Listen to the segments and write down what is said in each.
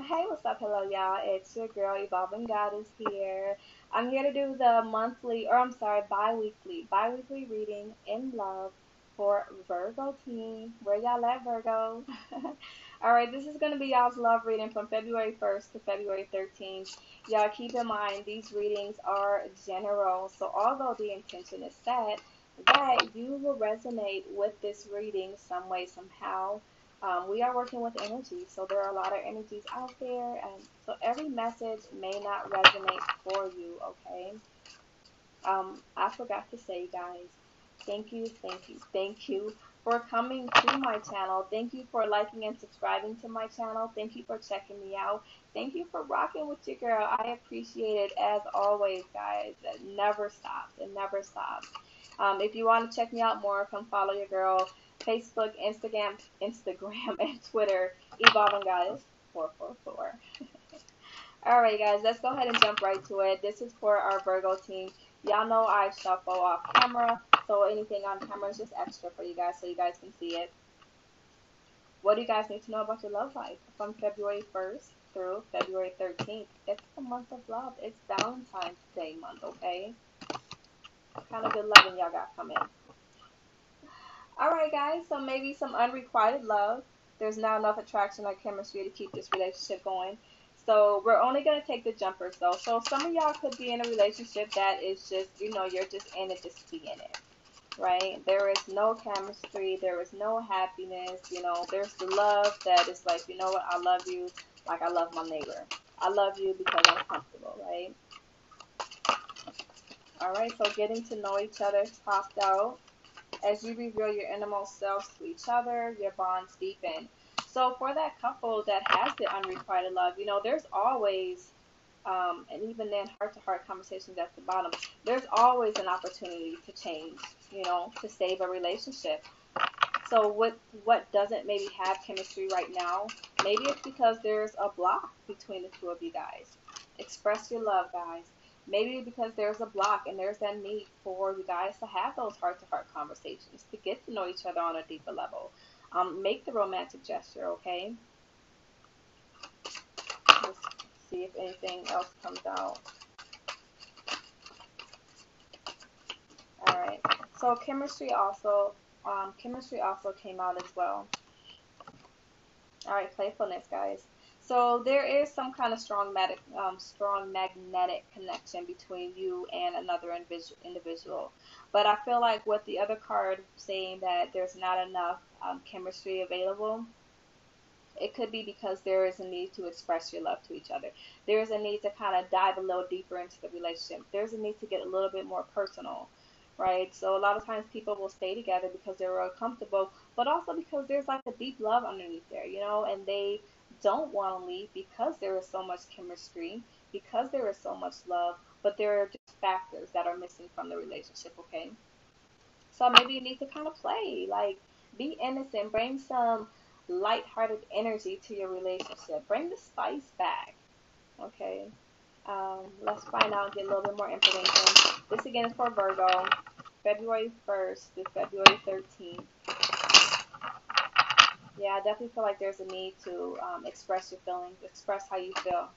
Hey, what's up? Hello, y'all. It's your girl, Evolving Goddess here. I'm here to do the monthly, or I'm sorry, bi-weekly reading in love for Virgo team. Where y'all at, Virgo? All right, this is going to be y'all's love reading from February 1st to February 13th. Y'all keep in mind, these readings are general, so although the intention is set, that you will resonate with this reading some way, somehow. We are working with energy, so there are a lot of energies out there, and so every message may not resonate for you, okay? I forgot to say, guys, thank you for coming to my channel. Thank you for liking and subscribing to my channel. Thank you for checking me out. Thank you for rocking with your girl. I appreciate it as always, guys. It never stops. It never stops. If you want to check me out more, come follow your girl. Facebook, Instagram, and Twitter, Evolving Goddess 444. All right, guys, let's go ahead and jump right to it. This is for our Virgo team. Y'all know I shuffle off camera, so anything on camera is just extra for you guys so you guys can see it. What do you guys need to know about your love life from February 1st through February 13th? It's the month of love. It's Valentine's Day month, okay? What kind of good loving y'all got coming? All right, guys, so maybe some unrequited love. There's not enough attraction or chemistry to keep this relationship going. So we're only going to take the jumpers, though. So some of y'all could be in a relationship that is just, you're just in it just to be in it, right? There is no chemistry. There is no happiness. There's the love that is like, you know what, I love you like I love my neighbor. I love you because I'm comfortable, right? All right, so getting to know each other is topped out. As you reveal your innermost selves to each other, your bonds deepen. So for that couple that has the unrequited love, there's always, and even then heart-to-heart conversations at the bottom, there's always an opportunity to change, to save a relationship. So what doesn't maybe have chemistry right now, maybe it's because there's a block between the two of you guys. Express your love, guys. Maybe because there's a block and there's that need for you guys to have those heart-to-heart conversations, to get to know each other on a deeper level. Make the romantic gesture, okay? Let's see if anything else comes out. All right. So chemistry also came out as well. All right, playfulness, guys. So there is some kind of strong magnetic connection between you and another individual. But I feel like with the other card saying that there's not enough chemistry available, it could be because there is a need to express your love to each other. There is a need to kind of dive a little deeper into the relationship. There's a need to get a little bit more personal, right? So a lot of times people will stay together because they're real comfortable, but also because there's like a deep love underneath there, and they don't want to leave because there is so much chemistry, because there is so much love, but there are just factors that are missing from the relationship, okay? So maybe you need to kind of play, like be innocent, bring some light-hearted energy to your relationship, bring the spice back, okay? Let's find out, get a little bit more information. This again is for Virgo, February 1st to February 13th. Yeah, I definitely feel like there's a need to express your feelings, express how you feel.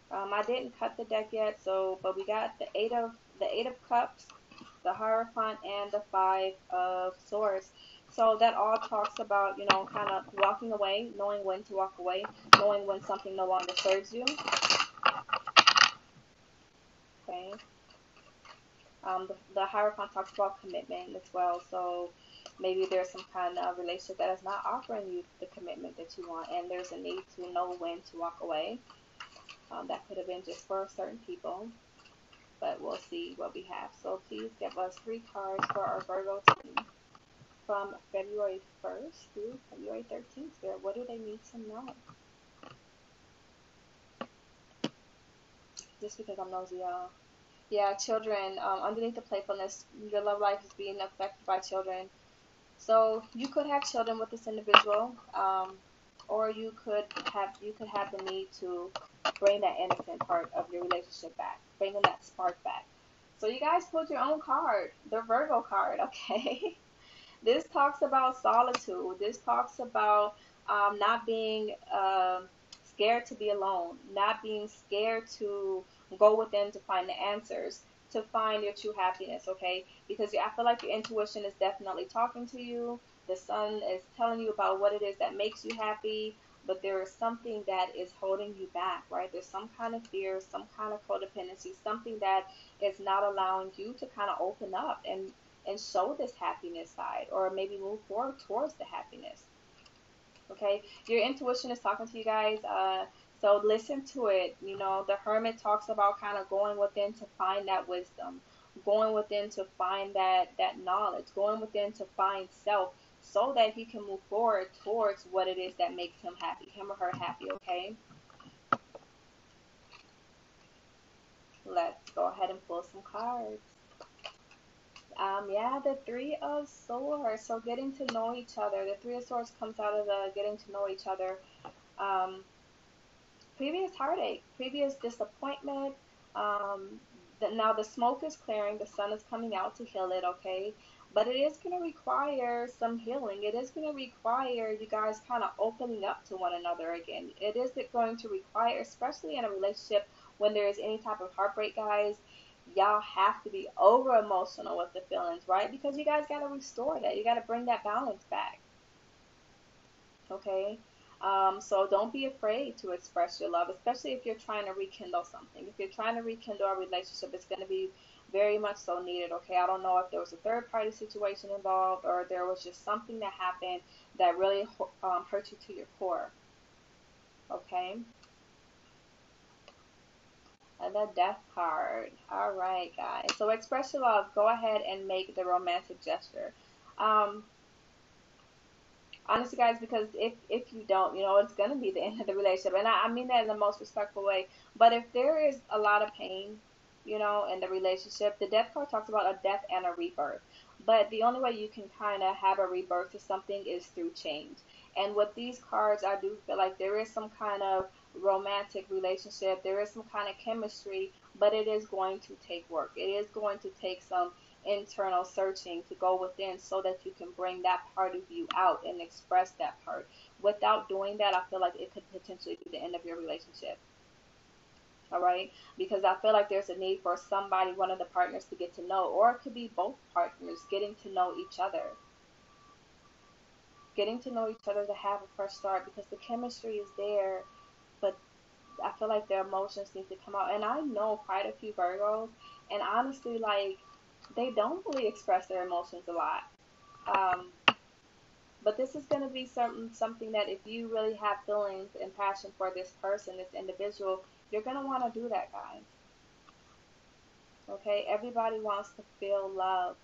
I didn't cut the deck yet, but we got the Eight of Cups, the Hierophant, and the Five of Swords. So that all talks about, kind of walking away, knowing when to walk away, knowing when something no longer serves you. Okay. The Hierophant talks about commitment as well. So maybe there's some kind of relationship that is not offering you the commitment that you want, and there's a need to know when to walk away. That could have been just for certain people, but we'll see what we have. So please give us 3 cards for our Virgo team from February 1st through February 13th. Spirit, what do they need to know? Just because I'm nosy, y'all. Yeah, children, underneath the playfulness, your love life is being affected by children. So you could have children with this individual, or you could have the need to bring that innocent part of your relationship back, bringing that spark back. So you guys pulled your own card, the Virgo card, okay? This talks about solitude. This talks about not being scared to be alone, not being scared to go within to find the answers, to find your true happiness, okay? Because I feel like your intuition is definitely talking to you. The sun is telling you about what it is that makes you happy, but there is something that is holding you back, right? There's some kind of fear, some kind of codependency, something that is not allowing you to kind of open up and show this happiness side, or maybe move forward towards the happiness. Okay, your intuition is talking to you guys. So listen to it. You know, the hermit talks about kind of going within to find that wisdom, going within to find that knowledge, going within to find self, so that he can move forward towards what it is that makes him or her happy. Okay, let's go ahead and pull some cards. Yeah, the Three of Swords. So getting to know each other. The Three of Swords comes out of the getting to know each other. Um, Previous heartache, previous disappointment. Now the smoke is clearing, the sun is coming out to heal it, okay? But it is going to require some healing. It is going to require you guys kind of opening up to one another again. It is going to require, especially in a relationship when there is any type of heartbreak, guys, y'all have to be over emotional with the feelings, right? Because you guys got to restore that. You got to bring that balance back. Okay. So don't be afraid to express your love, especially if you're trying to rekindle something. If you're trying to rekindle a relationship, it's going to be very much so needed. Okay. I don't know if there was a third party situation involved, or there was just something that happened that really hurt you to your core. Okay. And the death card. All right, guys. So express your love. Go ahead and make the romantic gesture. Um, Honestly, guys, because if you don't, you know, it's gonna be the end of the relationship, and I mean that in the most respectful way. But if there is a lot of pain, you know, in the relationship, the death card talks about a death and a rebirth. But the only way you can kind of have a rebirth to something is through change. And with these cards, I do feel like there is some kind of romantic relationship, there is some kind of chemistry, but it is going to take work. It is going to take some internal searching to go within so that you can bring that part of you out and express that part. Without doing that, I feel like it could potentially be the end of your relationship. All right, because I feel like there's a need for somebody, one of the partners, to get to know, or it could be both partners getting to know each other, to have a fresh start, because the chemistry is there, but I feel like their emotions need to come out. And I know quite a few Virgos, and honestly, like, they don't really express their emotions a lot. Um, but this is going to be something that if you really have feelings and passion for this person, this individual, you're going to want to do that, guys. Okay? Everybody wants to feel love.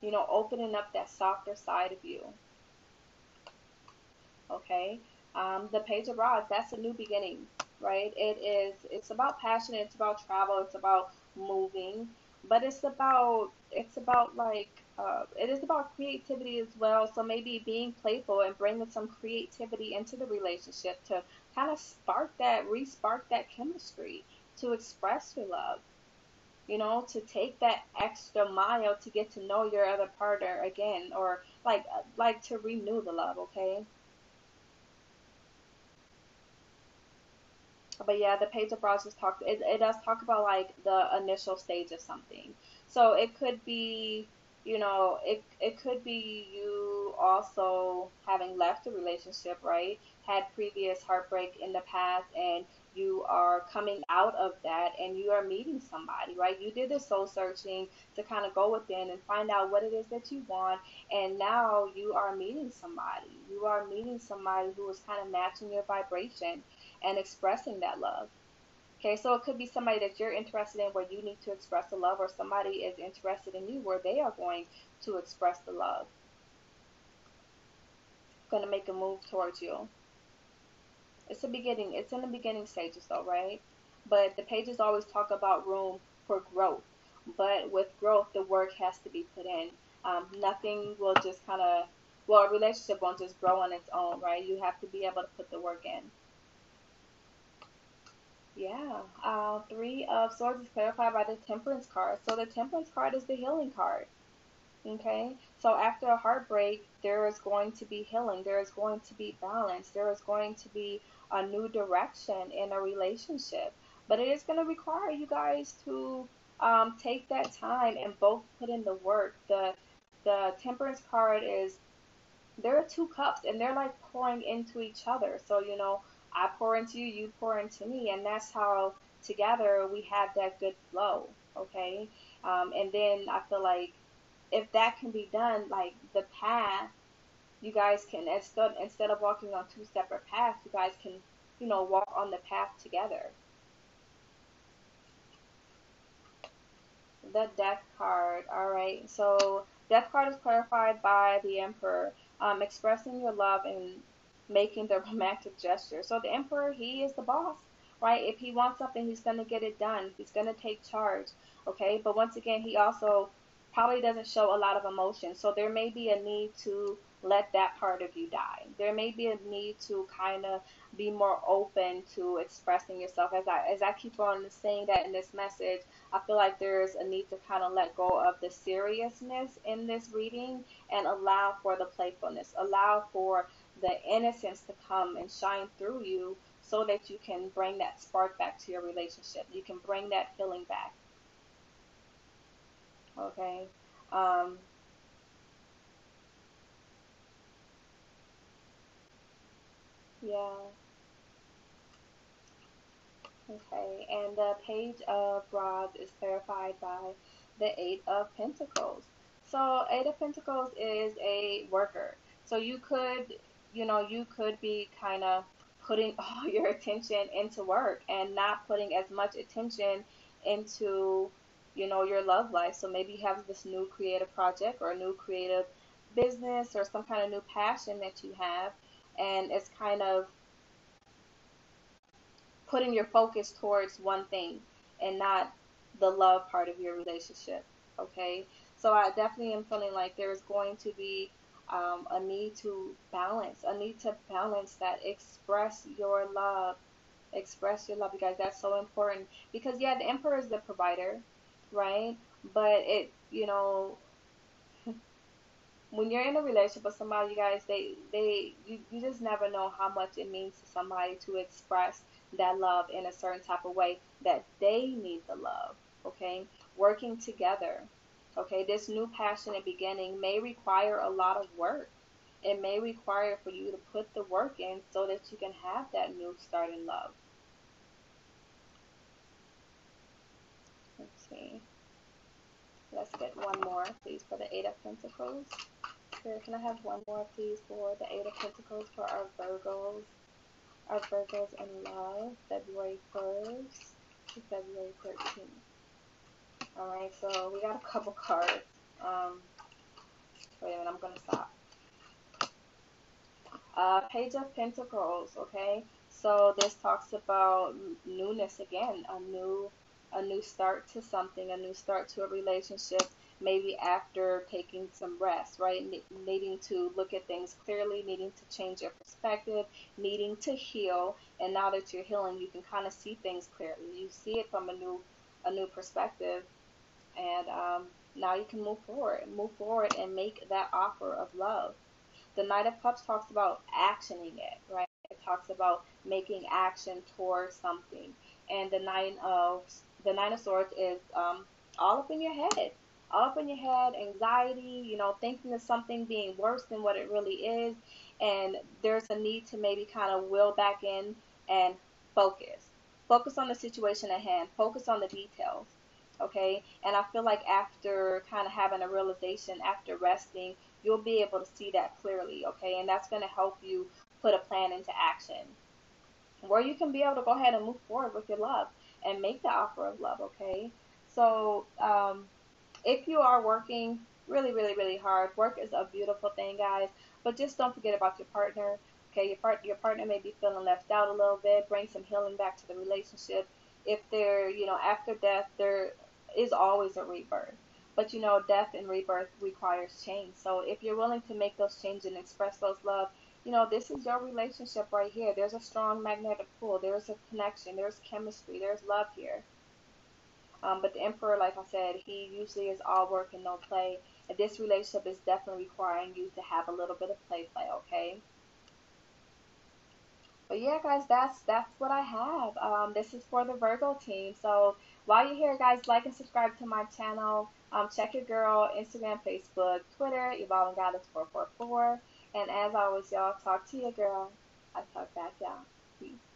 You know, opening up that softer side of you. Okay? The Page of Rods, that's a new beginning, right? It's about passion, it's about travel, it's about moving, but it's about like, it is about creativity as well. So maybe being playful and bringing some creativity into the relationship to kind of respark that chemistry, to express your love, you know, to take that extra mile to get to know your other partner again, or like to renew the love, okay? But yeah, the page of roses it does talk about like the initial stage of something. So it could be, you know, it could be you also having left a relationship, right? Had previous heartbreak in the past, and you are coming out of that and you are meeting somebody, right? You did the soul searching to kind of go within and find out what it is that you want, and now you are meeting somebody. You are meeting somebody who is kind of matching your vibration and expressing that love. Okay, so it could be somebody that you're interested in where you need to express the love, or somebody is interested in you where they are going to express the love, going to make a move towards you. It's a beginning, it's in the beginning stages though, right? But the pages always talk about room for growth. But with growth, the work has to be put in. Nothing will just kind of, well, a relationship won't just grow on its own, right? You have to be able to put the work in. Yeah, Three of Swords is clarified by the Temperance card. So the Temperance card is the healing card. Okay, so after a heartbreak, there is going to be healing, there is going to be balance, there is going to be a new direction in a relationship. But it is going to require you guys to take that time and both put in the work. The temperance card is, there are two cups and they're like pouring into each other. So, I pour into you, you pour into me, and that's how together we have that good flow. Okay. And then I feel like if that can be done, like the path, you guys can, instead of walking on two separate paths, you guys can, walk on the path together. The death card. All right. So death card is clarified by the emperor, expressing your love and making the romantic gesture. So the emperor, he is the boss, right? If he wants something, he's gonna get it done. He's gonna take charge. Okay. But once again, he also probably doesn't show a lot of emotion. So there may be a need to let that part of you die. There may be a need to kind of be more open to expressing yourself. As I keep on saying that in this message, I feel like there's a need to kind of let go of the seriousness in this reading and allow for the playfulness, allow for the innocence to come and shine through you so that you can bring that spark back to your relationship. You can bring that feeling back. Okay. Um, yeah. Okay, and the Page of Rods is clarified by the Eight of Pentacles. So, Eight of Pentacles is a worker. So you could be kind of putting all your attention into work and not putting as much attention into, your love life. So maybe you have this new creative project or a new creative business or some kind of new passion that you have, and it's kind of putting your focus towards one thing and not the love part of your relationship. Okay, so I definitely am feeling like there's going to be a need to balance, a need to balance that. Express your love, you guys. That's so important because yeah, the emperor is the provider, right? But when you're in a relationship with somebody, you guys, you just never know how much it means to somebody to express that love in a certain type of way that they need the love. Okay, working together. Okay, this new passionate beginning may require a lot of work. It may require for you to put the work in so that you can have that new start in love. Let's see. Let's get one more, please, for the Eight of Pentacles. Here, can I have one more, please, for the Eight of Pentacles for our Virgos in love, February 1st to February 13th. All right, so we got a couple cards. Um, Wait a minute, I'm gonna stop. Page of Pentacles. Okay, so this talks about newness again, a new start to something, a new start to a relationship. Maybe after taking some rest, right? Needing to look at things clearly, needing to change your perspective, needing to heal. And now that you're healing, you can kind of see things clearly. You see it from a new perspective, and now you can move forward, and make that offer of love. The Knight of Cups talks about actioning it, right? It talks about making action towards something. And the Nine of Swords is all up in your head, all up in your head, anxiety, thinking of something being worse than what it really is, and there's a need to maybe kind of will back in and focus. Focus on the situation at hand. Focus on the details. Okay, and I feel like after kind of having a realization, after resting, you'll be able to see that clearly, okay? And that's going to help you put a plan into action where you can be able to go ahead and move forward with your love and make the offer of love, okay? So, if you are working really, really, really hard, work is a beautiful thing, guys, but just don't forget about your partner. Okay, your partner may be feeling left out a little bit. Bring some healing back to the relationship. If they're, after death, there is always a rebirth. But death and rebirth requires change. So if you're willing to make those changes and express those love, this is your relationship right here. There's a strong magnetic pull. There's a connection. There's chemistry. There's love here. But the emperor, like I said, he usually is all work and no play. this relationship is definitely requiring you to have a little bit of play, okay? But yeah, guys, that's what I have. This is for the Virgo team. So while you're here, guys, like and subscribe to my channel. Check your girl Instagram, Facebook, Twitter, Evolving Goddess 444. And as always, y'all, talk to your girl. I talk back, y'all. Peace.